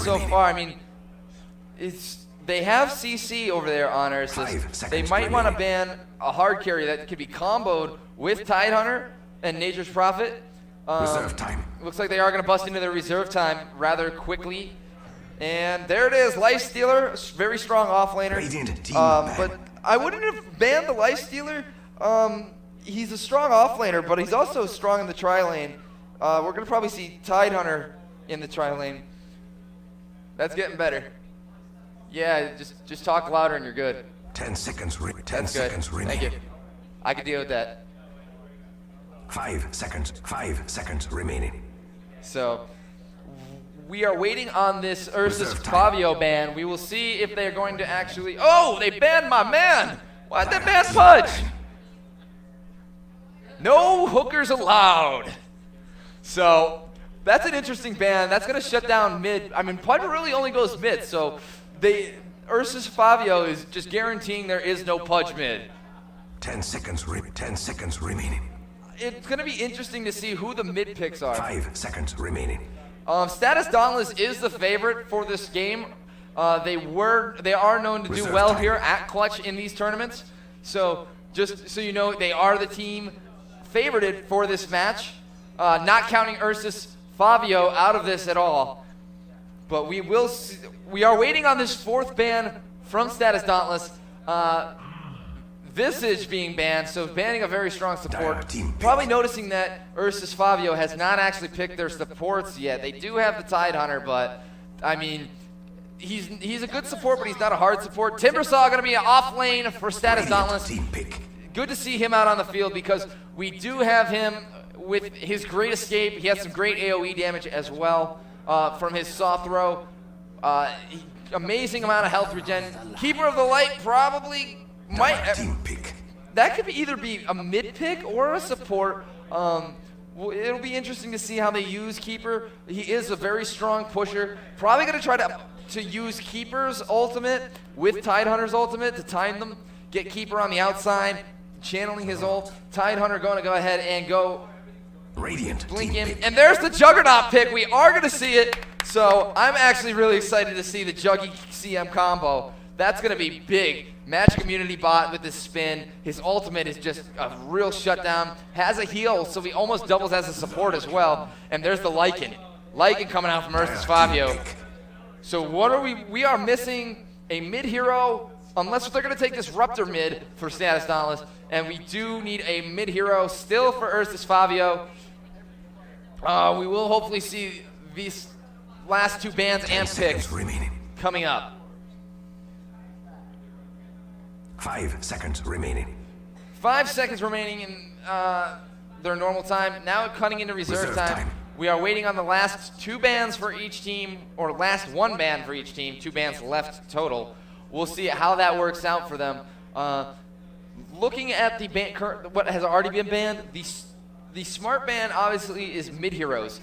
so far, I mean, they have CC over there on Ursus. They might want to ban a hard carry that could be comboed with Tidehunter and Nature's Prophet. Reserve time. Looks like they are going to bust into their reserve time rather quickly. And there it is, Lifestealer, very strong offlaner. But I wouldn't have banned the Lifestealer. He's a strong offlaner, but he's also strong in the tri-lane. We're going to probably see Tidehunter in the tri-lane. That's getting better. Yeah, just talk louder and you're good. 10 seconds. 10 That's seconds good. remaining. Thank you. I can deal with that. 5 seconds. 5 seconds remaining. So we are waiting on this Ursus Reserve time. Fabio ban. We will see if they're going to actually. Oh, they banned my man. Why'd they ban Pudge? No hookers allowed. So that's an interesting ban. That's going to shut down mid. I mean, Pudge really only goes mid, so Ursus Fabio is just guaranteeing there is no Pudge mid. 10 seconds. 10 seconds remaining. It's going to be interesting to see who the mid picks are. 5 seconds remaining. Status Dauntless is the favorite for this game. They are known to do well here at Clutch in these tournaments. So just so you know, they are the team favorited for this match. Not counting Ursus Fabio out of this at all. But we will see, we are waiting on this fourth ban from Status Dauntless. Visage being banned, so banning a very strong support. Probably noticing that Ursus Fabio has not actually picked their supports yet. They do have the Tidehunter, but I mean, he's a good support, but he's not a hard support. Timbersaw going to be off lane for Status Dauntless. Good to see him out on the field because we do have him with his great escape. He has some great AoE damage as well from his saw throw. Amazing amount of health regen. Keeper of the Light probably might. That could either be a mid pick or a support. It'll be interesting to see how they use Keeper. He is a very strong pusher. Probably going to try to use Keeper's ultimate with Tidehunter's ultimate to time them. Get Keeper on the outside, channeling his ult. Tidehunter going to go ahead and go Radiant blink him. And there's the Juggernaut pick. We are going to see it. So I'm actually really excited to see the Juggy CM combo. That's going to be big. Match Community Bot with his spin. His ultimate is just a real shutdown. Has a heal, so he almost doubles as a support as well. And there's the Lycan. Lycan coming out from Ursus Fabio. So what are we are missing a mid hero, unless they're going to take Disruptor mid for Status Dauntless. And we do need a mid hero still for Ursus Fabio. We will hopefully see these last two bans and picks coming up. 5 seconds remaining. 5 seconds remaining in their normal time. Now cutting into reserve time. We are waiting on the last two bans for each team, or last one ban for each team. 2 bans left total. We'll see how that works out for them. Looking at the what has already been banned, the smart ban obviously is mid heroes.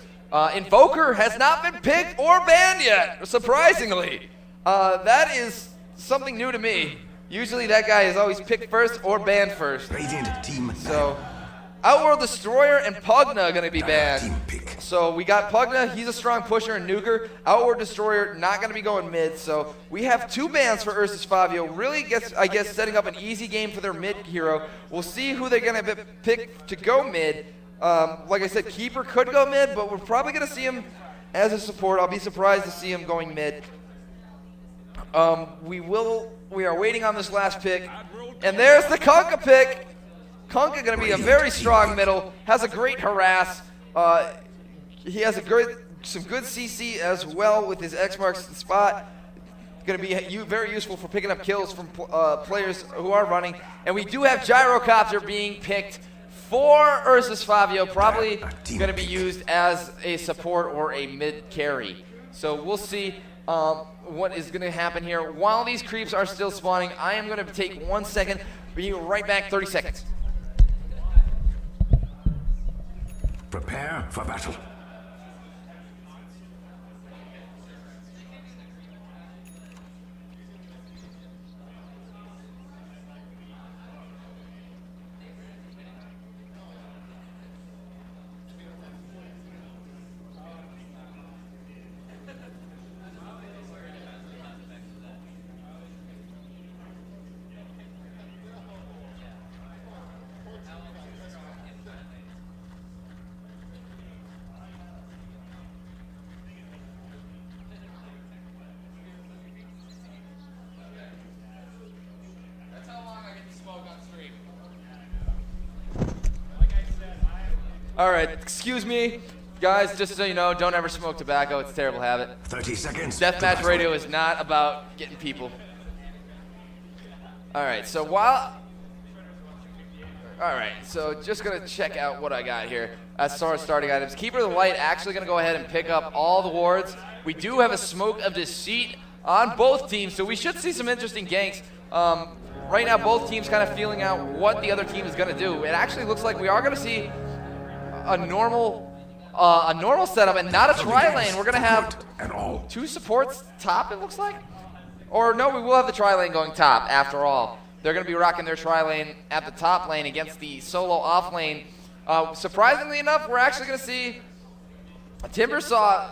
Invoker has not been picked or banned yet, surprisingly. That is something new to me. Usually that guy is always picked first or banned first. So Outworld Destroyer and Pugna going to be banned. So we got Pugna, he's a strong pusher and nuker. Outward Destroyer not going to be going mid. So we have 2 bans for Ursus Fabio. Really, I guess, setting up an easy game for their mid hero. We'll see who they're going to pick to go mid. Like I said, Keeper could go mid, but we're probably going to see him as a support. I'll be surprised to see him going mid. We are waiting on this last pick. And there's the Kunkka pick. Kunkka going to be a very strong middle. Has a great harass. He has some good CC as well with his X marks the spot. Going to be very useful for picking up kills from players who are running. And we do have Gyrocopter being picked for Ursus Fabio. Probably going to be used as a support or a mid carry. So we'll see what is going to happen here. While these creeps are still spawning, I am going to take 1 second. Be right back, 30 seconds. Prepare for battle. All right, excuse me. Guys, just so you know, don't ever smoke tobacco. It's a terrible habit. 30 seconds. to Deathmatch battle. radio is not about getting people. All right, so just gonna check out what I got here as far as starting items. Keeper of the Light actually gonna go ahead and pick up all the wards. We do have a Smoke of Deceit on both teams, so we should see some interesting ganks. Right now, both teams kind of feeling out what the other team is gonna do. It actually looks like we are gonna see a normal setup and not a tri-lane. We're gonna have And all. 2 supports top, it looks like. Or no, we will have the tri-lane going top after all. They're gonna be rocking their tri-lane at the top lane against the solo off lane. Surprisingly enough, we're actually gonna see a Timbersaw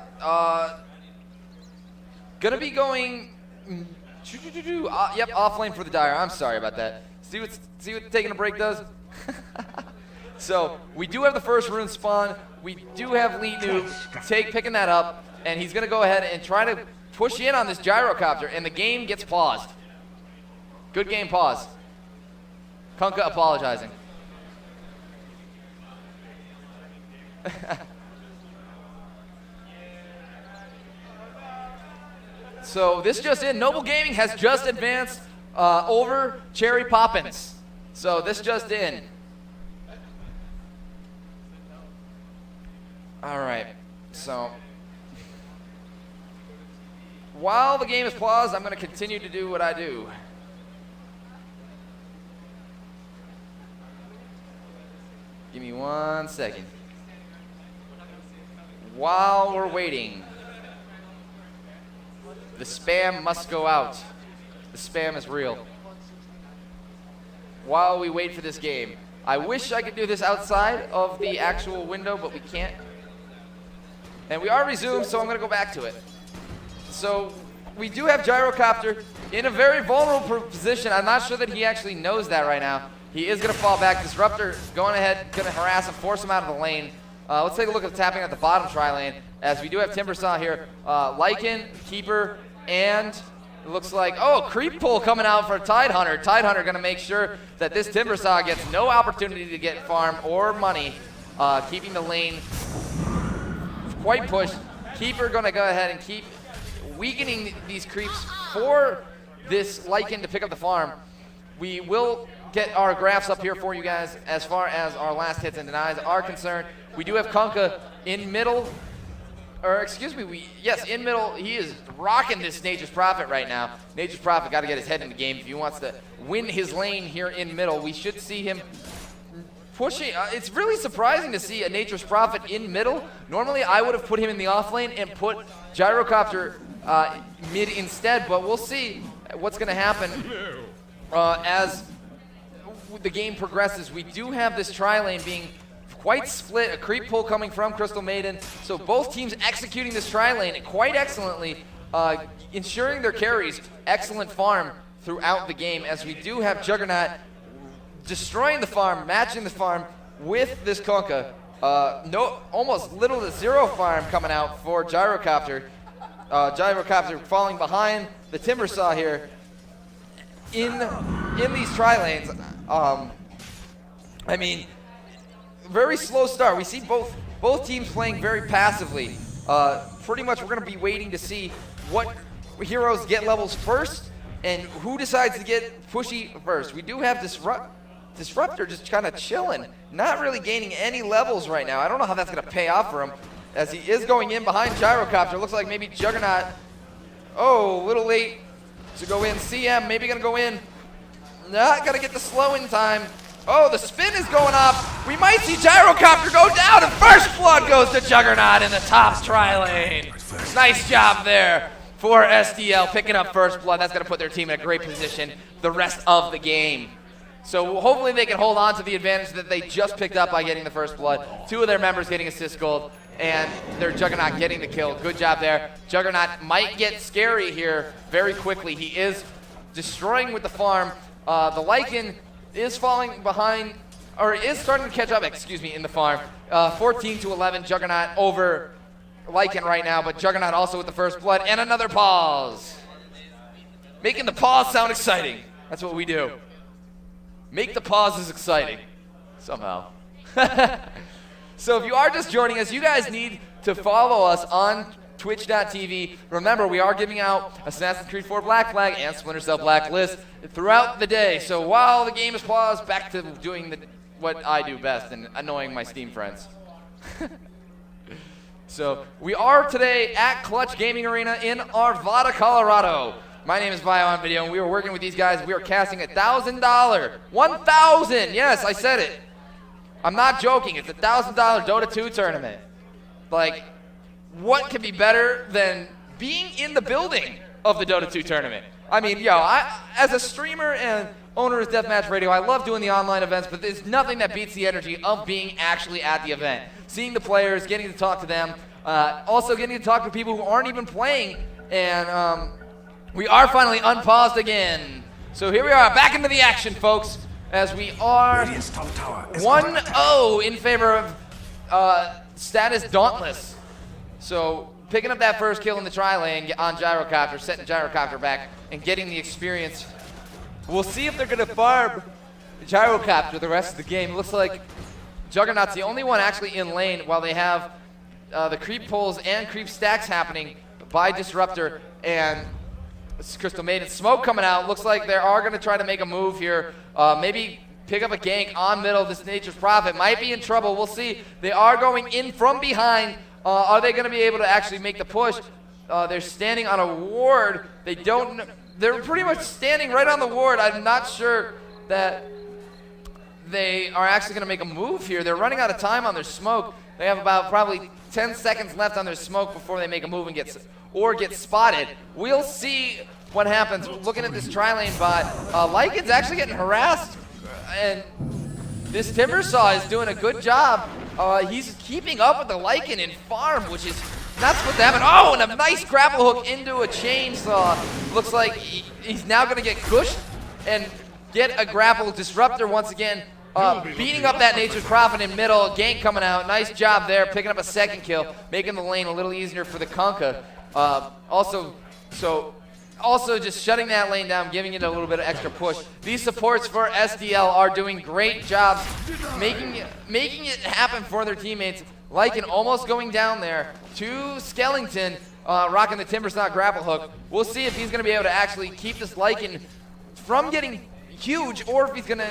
gonna be going yep, off lane for the Dire. I'm sorry about that. See what taking a break does? So we do have the first rune spawn. We do have Lee Noob picking that up, and he's gonna go ahead and try to push in on this gyrocopter, and the game gets paused. Good game pause. Kunkka apologizing. So this just in, Noble Gaming has just advanced over Cherry Poppins. So this just in. All right, so while the game is paused, I'm gonna continue to do what I do. Give me 1 second. While we're waiting, the spam must go out. The spam is real. While we wait for this game, I wish I could do this outside of the actual window, but we can't. And we are resumed, so I'm gonna go back to it. So we do have Gyrocopter in a very vulnerable position. I'm not sure that he actually knows that right now. He is gonna fall back. Disruptor going ahead, gonna harass him, force him out of the lane. Let's take a look at the tapping at the bottom tri-lane, as we do have Timbersaw here. Lycan, Keeper, and it looks like, Creep Pull coming out for Tidehunter. Tidehunter gonna make sure that this Timbersaw gets no opportunity to get farm or money, keeping the lane quite pushed. Keeper gonna go ahead and keep weakening these creeps for this Lycan to pick up the farm. We will get our graphs up here for you guys as far as our last hits and denies are concerned. We do have Kunkka in middle, or excuse me, in middle. He is rocking this Nature's Prophet right now. Nature's Prophet got to get his head in the game if he wants to win his lane here in middle. We should see him pushing. It's really surprising to see a Nature's Prophet in middle. Normally, I would have put him in the off lane and put Gyrocopter mid instead, but we'll see what's going to happen as the game progresses. We do have this tri-lane being quite split, a creep pull coming from Crystal Maiden, so both teams executing this tri-lane quite excellently, ensuring their carries excellent farm throughout the game, as we do have Juggernaut destroying the farm, matching the farm with this Kunkka. Almost little to zero farm coming out for Gyrocopter. Gyrocopter falling behind the Timbersaw here in these tri-lanes. I mean, very slow start. We see both teams playing very passively. Pretty much we're going to be waiting to see what heroes get levels first and who decides to get pushy first. We do have Disruptor just kind of chilling, not really gaining any levels right now. I don't know how that's going to pay off for him, as he is going in behind Gyrocopter. Looks like maybe Juggernaut, a little late to go in. CM maybe going to go in. Not going to get the slow in time. The spin is going off. We might see Gyrocopter go down, and first blood goes to Juggernaut in the top tri-lane. Nice job there for SDL, picking up first blood. That's going to put their team in a great position the rest of the game. So hopefully they can hold on to the advantage that they just picked up by getting the first blood. 2 of their members getting assist gold, and their Juggernaut getting the kill. Good job there. Juggernaut might get scary here very quickly. He is destroying with the farm. The Lycan is falling behind, or is starting to catch up, in the farm. 14 to 11, Juggernaut over Lycan right now, but Juggernaut also with the first blood, and another pause. Making the pause sound exciting. That's what we do. Make the pauses exciting, somehow. So if you are just joining us, you guys need to follow us on twitch.tv. Remember, we are giving out Assassin's Creed 4 Black Flag and Splinter Cell Blacklist throughout the day. So while the game is paused, back to doing what I do best and annoying my Steam friends. So we are today at Clutch Gaming Arena in Arvada, Colorado. My name is Bio on Video, and we are working with these guys. We are casting $1,000. 1,000! Yes, I said it. I'm not joking. It's $1,000 Dota 2 tournament. Like, what could be better than being in the building of the Dota 2 tournament? I mean, as a streamer and owner of Deathmatch Radio, I love doing the online events, but there's nothing that beats the energy of being actually at the event. Seeing the players, getting to talk to them, also getting to talk to people who aren't even playing, and we are finally unpaused again. So here we are, back into the action, folks, as we are 1-0 in favor of status Dauntless. So picking up that first kill in the tri-lane on Gyrocopter, setting Gyrocopter back, and getting the experience. We'll see if they're going to farm Gyrocopter the rest of the game. It looks like Juggernaut's the only one actually in lane while they have the creep pulls and creep stacks happening by Disruptor and Crystal Maiden. Smoke coming out. Looks like they are going to try to make a move here. Maybe pick up a gank on middle. This Nature's Prophet might be in trouble. We'll see. They are going in from behind. Are they going to be able to actually make the push? They're standing on a ward. They're pretty much standing right on the ward. I'm not sure that they are actually going to make a move here. They're running out of time on their smoke. They have about probably 10 seconds left on their smoke before they make a move and get spotted. We'll see what happens. Looking at this tri-lane bot, Lycan's actually getting harassed, and this Timbersaw is doing a good job. He's keeping up with the Lycan in farm, which is not supposed to happen. Oh, and a nice grapple hook into a chainsaw. Looks like he's now going to get gushed and get a grapple Disruptor once again. Beating up that Nature's Prophet in middle. Gank coming out. Nice job there, picking up a second kill, making the lane a little easier for the Kunkka. Also just shutting that lane down, giving it a little bit of extra push. These supports for SDL are doing great jobs, making it happen for their teammates. Lycan almost going down there to Skellington, rocking the Timbersaw grapple hook. We'll see if he's going to be able to actually keep this Lycan from getting huge, or if he's going to,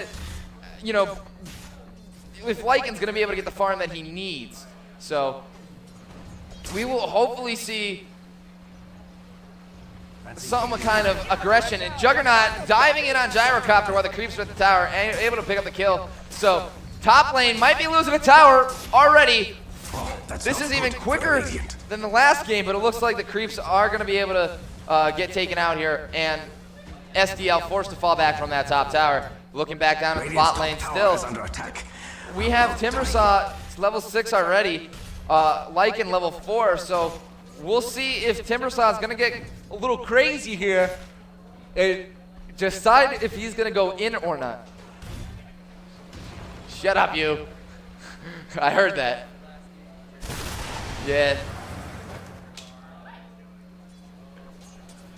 if Lycan's going to be able to get the farm that he needs. So we will hopefully see some kind of aggression, and Juggernaut diving in on Gyrocopter while the creeps are at the tower, and able to pick up the kill. So top lane might be losing a tower already. This is even quicker than the last game, but it looks like the creeps are going to be able to get taken out here, and SDL forced to fall back from that top tower. Looking back down at the bot lane still. We have Timbersaw level 6 already, Lycan level 4, so we'll see if Timbersaw is going to get a little crazy here and decide if he's going to go in or not. Shut up, you. I heard that. Yeah.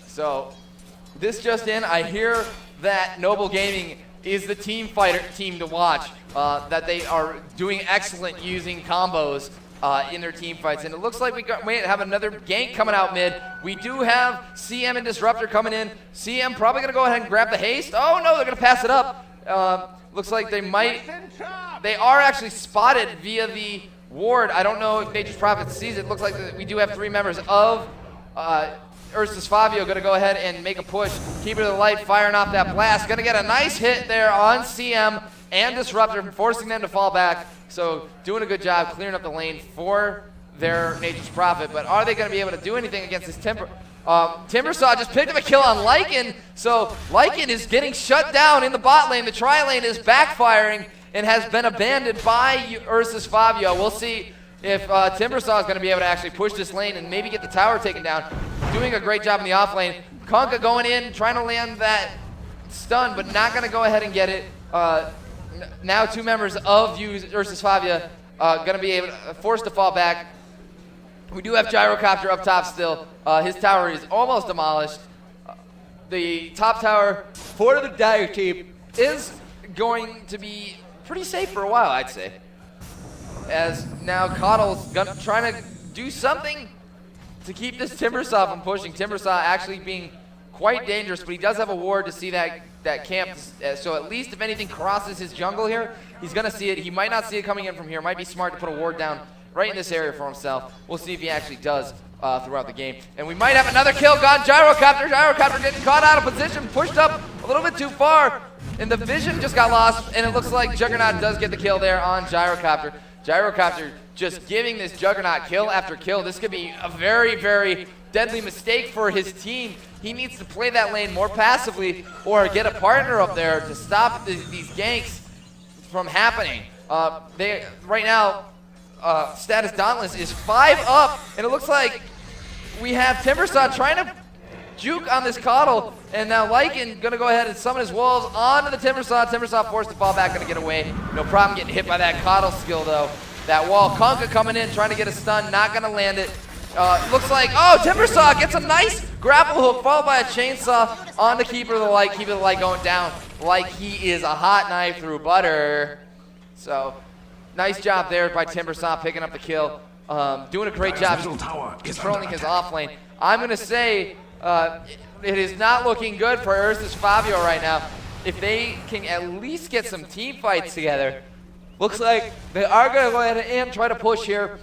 So, this just in, I hear that Noble Gaming is the team to watch, that they are doing excellent using combos in their team fights, and it looks like we have another gank coming out mid. We do have CM and Disruptor coming in. CM probably going to go ahead and grab the haste. Oh no, they're going to pass it up. Looks like they are actually spotted via the ward. I don't know if Nature's Prophet sees it. Looks like we do have 3 members of Ursus Fabio going to go ahead and make a push. Keeper of the Light firing off that blast. Going to get a nice hit there on CM and Disruptor, forcing them to fall back. So doing a good job clearing up the lane for their Nature's Prophet. But are they going to be able to do anything against this Timbersaw just picked up a kill on Lycan. So Lycan is getting shut down in the bot lane. The tri-lane is backfiring and has been abandoned by Ursus Fabio. We'll see if Timbersaw is going to be able to actually push this lane and maybe get the tower taken down. Doing a great job in the off lane. Kunkka going in, trying to land that stun, but not going to go ahead and get it. Now 2 members of Ursus Fabio going to be able forced to fall back. We do have Gyrocopter up top still. His tower is almost demolished. The top tower for the Dire team is going to be pretty safe for a while, I'd say. as now Coddle's trying to do something to keep this Timbersaw from pushing. Timbersaw actually being quite dangerous, but he does have a ward to see that camp. So at least if anything crosses his jungle here, he's going to see it. He might not see it coming in from here. Might be smart to put a ward down right in this area for himself. We'll see if he actually does throughout the game. And we might have another kill gone. Gyrocopter getting caught out of position, pushed up a little bit too far, and the vision just got lost, and it looks like Juggernaut does get the kill there on Gyrocopter. Gyrocopter just giving this Juggernaut kill after kill. This could be a very, very deadly mistake for his team. He needs to play that lane more passively or get a partner up there to stop these ganks from happening. Right now, Status Dauntless is 5 up, and it looks like we have Timbersaw trying to juke on this Coddle, and now Lycan gonna go ahead and summon his wolves onto the Timbersaw. Timbersaw forced to fall back, gonna get away. No problem getting hit by that Coddle skill though. That wall, Kunkka coming in, trying to get a stun, not gonna land it. Looks like, oh, Timbersaw gets a nice grapple hook, followed by a chainsaw on the Keeper of the Light. Keeper of the Light going down like he is a hot knife through butter. So, nice job there by Timbersaw picking up the kill. Doing a great job controlling his off lane. I'm gonna say, it is not looking good for Ursus Fabio right now. If they can at least get some team fights together, looks like they are going to go ahead and try to push here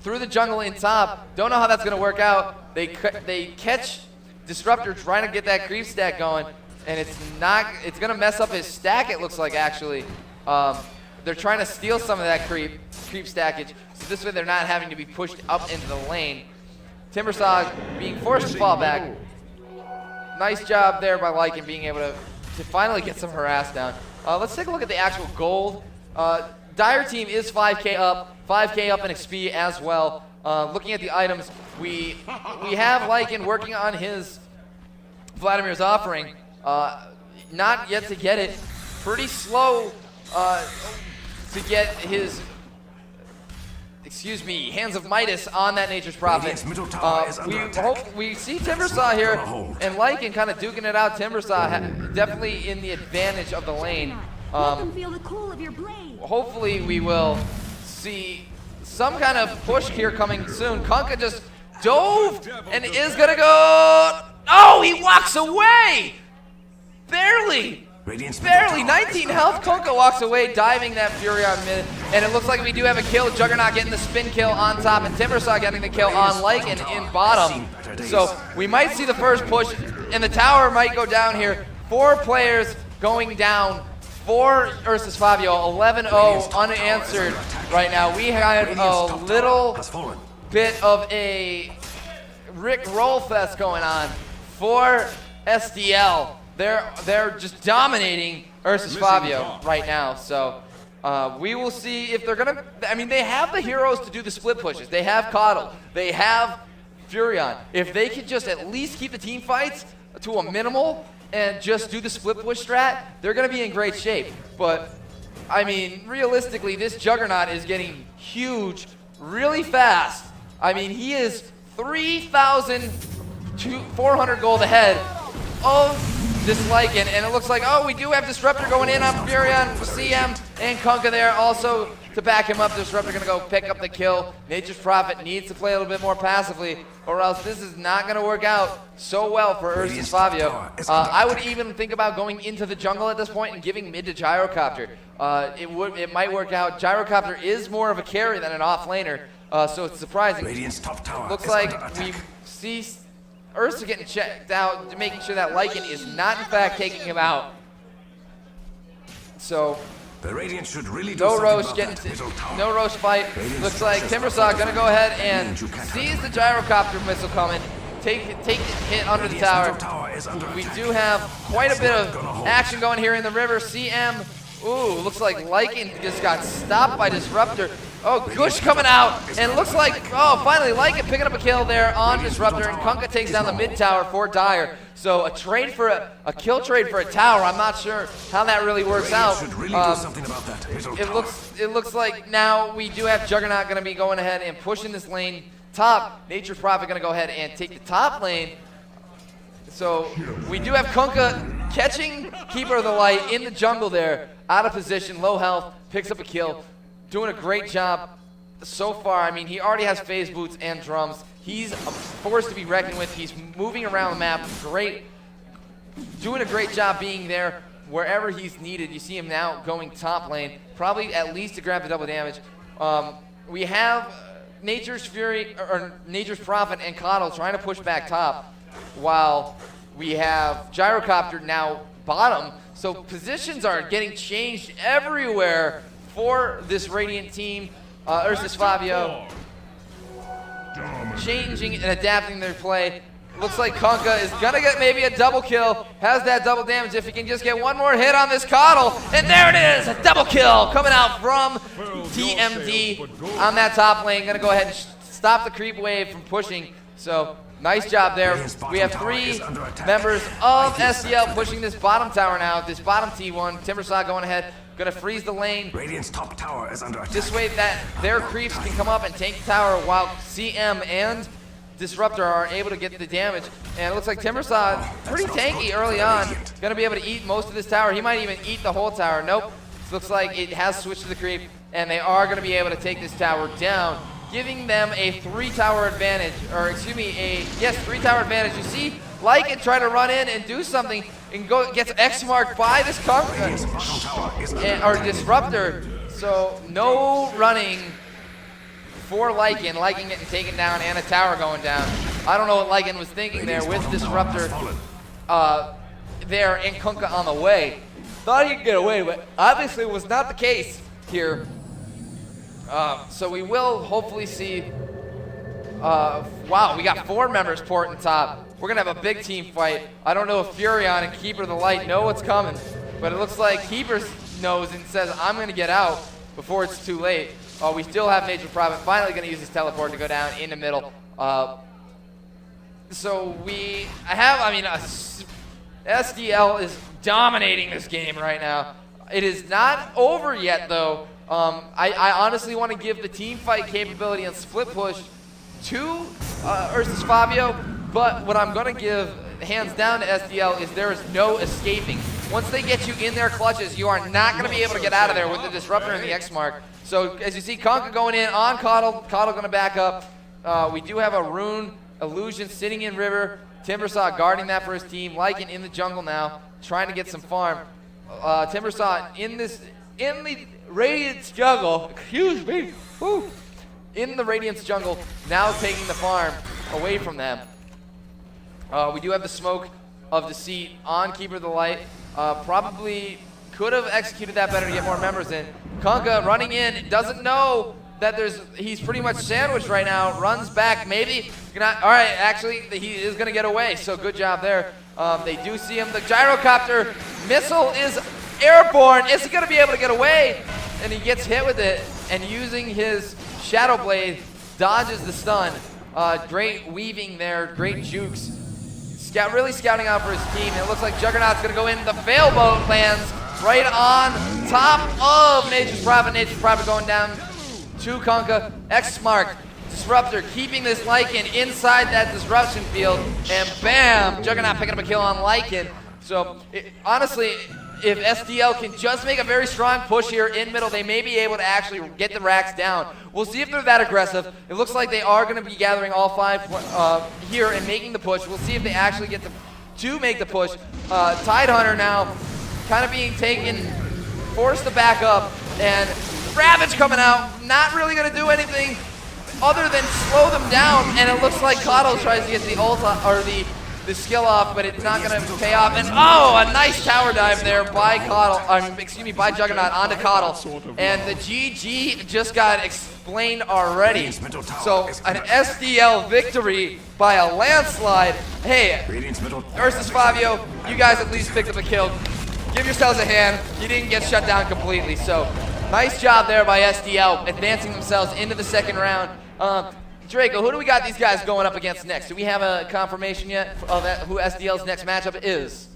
through the jungle in top. Don't know how that's going to work out. They catch Disruptor trying to get that creep stack going, and it's going to mess up his stack, it looks like, actually. They're trying to steal some of that creep stackage, so this way they're not having to be pushed up into the lane. Timbersaw being forced to fall back. Nice job there by Lycan being able to finally get some harass down. Let's take a look at the actual gold. Dire team is 5K up in XP as well. Looking at the items, we have Lycan working on his Vladimir's offering. Not yet to get it. Pretty slow to get his, Hands of Midas on that Nature's Prophet. We see Timbersaw here, and Lycan kind of duking it out. Timbersaw definitely in the advantage of the lane. Feel the cool of your blade. Hopefully we will see some kind of push here coming soon. Kunkka just dove and is gonna go. Oh, he walks away! Barely! Barely, 19 health. Kunkka walks away, diving that Fury on mid, and it looks like we do have a kill. Juggernaut getting the spin kill on top, and Timbersaw getting the kill on Lycan in bottom. So we might see the first push, and the tower might go down here. 4 players going down for Ursus Fabio, 11-0 unanswered right now. We had a little bit of a Rick Roll Fest going on for SDL. They're just dominating Ursus Fabio right now, so we will see if they're gonna. I mean, they have the heroes to do the split pushes. They have Coddle, they have Furion. If they could just at least keep the team fights to a minimal and just do the split push strat, they're gonna be in great shape. But I mean, realistically, this Juggernaut is getting huge really fast. I mean, he is 3,400 gold ahead of this Lycan, and it looks like, oh, we do have Disruptor going in on Furion, CM, and Kunkka there also to back him up. Disruptor gonna go pick up the kill. Nature's Prophet needs to play a little bit more passively, or else this is not gonna work out so well for Ursus Fabio. I would even think about going into the jungle at this point and giving mid to Gyrocopter. It might work out. Gyrocopter is more of a carry than an off laner, so it's surprising. Looks like we see Ursa getting checked out, making sure that Lycan is not in fact taking him out. So the Radiant should really no Roche fight. Looks like Timbersaw gonna go ahead and sees the Gyrocopter missile coming. Take the hit under the tower. We do have quite a bit of action going here in the river. CM, ooh, looks like Lycan just got stopped by Disruptor. Oh, Gush coming out, and it looks like, oh, finally Lycan picking up a kill there on Disruptor, and Kunkka takes down the mid tower for Dire. So a trade for a kill trade for a tower. I'm not sure how that really works out. It looks like now we do have Juggernaut going to be going ahead and pushing this lane top. Nature's Prophet going to go ahead and take the top lane. So we do have Kunkka catching Keeper of the Light in the jungle there, out of position, low health, picks up a kill. doing a great job so far. I mean, he already has phase boots and drums. He's a force to be reckoned with. He's moving around the map. Great. Doing a great job being there wherever he's needed. You see him now going top lane, probably at least to grab the double damage. We have Nature's Fury, or Nature's Prophet and Coddle trying to push back top, while we have Gyrocopter now bottom. So positions are getting changed everywhere for this Radiant team. Ursus Fabio changing and adapting their play. Looks like Kunkka is gonna get maybe a double kill. Has that double damage if he can just get one more hit on this Coddle. And there it is, a double kill coming out from TMD on that top lane. Gonna go ahead and stop the creep wave from pushing. So nice job there. We have 3 members of SDL pushing this bottom tower now. This bottom T1. Timbersaw going ahead. Gonna freeze the lane. Radiant's top tower is under attack. This way that their creeps can come up and take the tower while CM and Disruptor are able to get the damage. And it looks like Timbersaw pretty tanky early on. Gonna be able to eat most of this tower. He might even eat the whole tower. Nope. Looks like it has switched to the creep, and they are gonna be able to take this tower down, giving them a 3-tower advantage, or excuse me, 3-tower advantage. You see Lycan try to run in and do something, and gets X-marked by this or Disruptor. So no running for Lycan. Lycan getting taken down and a tower going down. I don't know what Lycan was thinking there with Disruptor there and Kunkka on the way. Thought he could get away, but obviously was not the case here. So we will hopefully see. Wow, we got 4 members porting top. We're gonna have a big team fight. I don't know if Furion and Keeper of the Light know what's coming, but it looks like Keeper knows and says, I'm gonna get out before it's too late. We still have Nature's Prophet finally gonna use his teleport to go down in the middle. SDL is dominating this game right now. It is not over yet though. I honestly want to give the team fight capability and split push to Ursus Fabio, but what I'm going to give hands down to SDL is there is no escaping. Once they get you in their clutches, you are not going to be able to get out of there with the Disruptor and the X-Mark. So as you see, Kunkka going in on Coddle. Coddle going to back up. We do have a Rune Illusion sitting in River. Timbersaw guarding that for his team. Lycan in the jungle now, trying to get some farm. Timbersaw in the Radiance jungle, excuse me, woo, in the Radiance jungle, now taking the farm away from them. We do have the Smoke of Deceit on Keeper of the Light. Probably could have executed that better to get more members in. Kunkka running in, doesn't know that he's pretty much sandwiched right now, runs back, maybe, all right, actually, he is gonna get away, so good job there. They do see him, the Gyrocopter missile is airborne, is he gonna be able to get away? And he gets hit with it, and using his Shadow Blade, dodges the stun. Great weaving there, great jukes. Really scouting out for his team. It looks like Juggernaut's gonna go in, the Fail Boat lands right on top of Nature's Prophet. Nature's Prophet going down to Kunkka. X-marked. Disruptor keeping this Lycan inside that disruption field, and bam, Juggernaut picking up a kill on Lycan. So honestly, if SDL can just make a very strong push here in middle, they may be able to actually get the racks down. We'll see if they're that aggressive. It looks like they are going to be gathering all 5 here and making the push. We'll see if they actually get to make the push. Tidehunter now kind of being taken, forced to back up, and Ravage coming out, not really going to do anything other than slow them down, and it looks like Coddle tries to get the ult or the skill off, but it's not going to pay off. And oh, a nice tower dive there by by Juggernaut onto Coddle. And the GG just got explained already. So an SDL victory by a landslide. Hey, Ursus Fabio, you guys at least picked up a kill. Give yourselves a hand. You didn't get shut down completely. So nice job there by SDL, advancing themselves into the second round. Draco, who do we got these guys going up against next? Do we have a confirmation yet of who SDL's next matchup is?